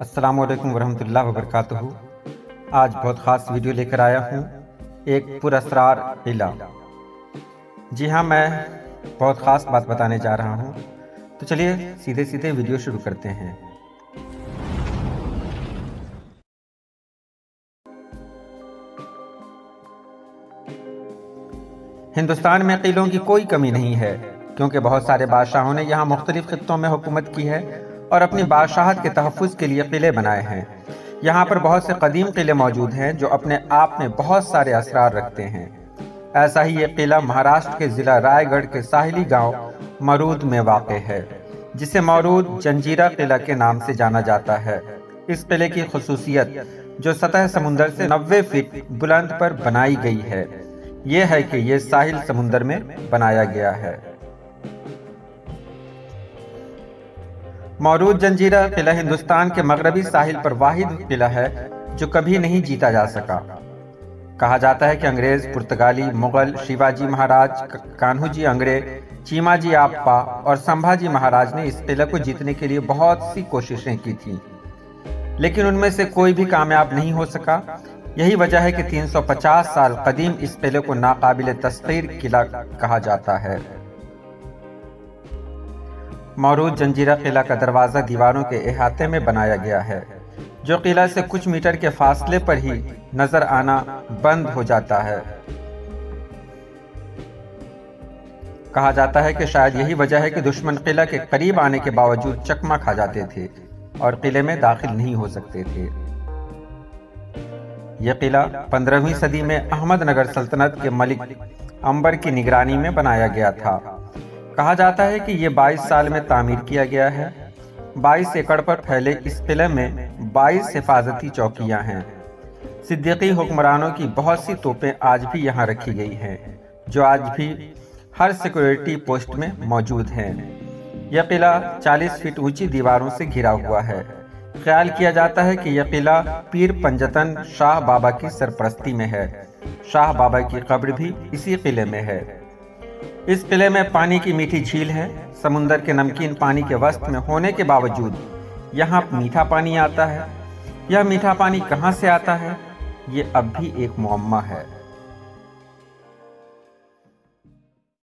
السلام علیکم ورحمۃ اللہ وبرکاتہ۔ آج بہت خاص ویڈیو لے کر آیا ہوں، ایک پراسرار قلعہ۔ جی ہاں، میں بہت خاص بات بتانے جا رہا ہوں، تو چلیے سیدھے ویڈیو شروع کرتے ہیں۔ ہندوستان میں قلعوں کی کوئی کمی نہیں ہے، کیونکہ بہت سارے بادشاہوں نے یہاں مختلف خطوں میں حکومت کی ہے اور اپنی بادشاہت کے تحفظ کے لیے قلعے بنائے ہیں۔ یہاں پر بہت سے قدیم قلعے موجود ہیں جو اپنے آپ میں بہت سارے اسرار رکھتے ہیں۔ ایسا ہی ایک قلعہ مہاراشٹر کے ضلع رائے گڑھ کے ساحلی گاؤں مرود میں واقع ہے، جسے مرود جنجیرہ قلعہ کے نام سے جانا جاتا ہے۔ اس قلعے کی خصوصیت جو سطح سمندر سے 90 فٹ بلند پر بنائی گئی ہے، یہ ہے کہ یہ ساحل سمندر میں بنایا گیا ہے۔ مرود جنجیرہ قلعہ ہندوستان کے مغربی ساحل پر واحد قلعہ ہے جو کبھی نہیں جیتا جا سکا۔ کہا جاتا ہے کہ انگریز، پرتگالی، مغل، شیواجی مہاراج، کانہو جی انگڑے، چیما جی آپا اور سمبھاجی مہاراج نے اس قلعہ کو جیتنے کے لیے بہت سی کوششیں کی تھیں، لیکن ان میں سے کوئی بھی کامیاب نہیں ہو سکا۔ یہی وجہ ہے کہ 350 سال قدیم اس قلعے کو ناقابل تسخیر قلعہ کہا جاتا ہے۔ مرود جنجیرہ قلعہ کا دروازہ دیواروں کے احاطے میں بنایا گیا ہے، جو قلعہ سے کچھ میٹر کے فاصلے پر ہی نظر آنا بند ہو جاتا ہے۔ کہا جاتا ہے کہ شاید یہی وجہ ہے کہ دشمن قلعہ کے قریب آنے کے باوجود چکمہ کھا جاتے تھے اور قلعے میں داخل نہیں ہو سکتے تھے۔ یہ قلعہ 15ویں صدی میں احمد نگر سلطنت کے ملک امبر کی نگرانی میں بنایا گیا تھا۔ کہا جاتا ہے کہ یہ 22 سال میں تعمیر کیا گیا ہے۔ 22 ایکڑ پر پھیلے اس قلعے میں 22 حفاظتی چوکیاں ہیں۔ صدیقی حکمرانوں کی بہت سی توپیں آج بھی یہاں رکھی گئی ہیں، جو آج بھی ہر سیکورٹی پوسٹ میں موجود ہیں۔ یہ قلعہ 40 فٹ اونچی دیواروں سے گھرا ہوا ہے۔ خیال کیا جاتا ہے کہ یہ قلعہ پیر پنجتن شاہ بابا کی سرپرستی میں ہے۔ شاہ بابا کی قبر بھی اسی قلعے میں ہے۔ اس قلعے میں پانی کی میٹھی جھیل ہے۔ سمندر کے نمکین پانی کے وسط میں ہونے کے باوجود یہاں میٹھا پانی آتا ہے۔ یہ میٹھا پانی کہاں سے آتا ہے، یہ اب بھی ایک معمہ ہے۔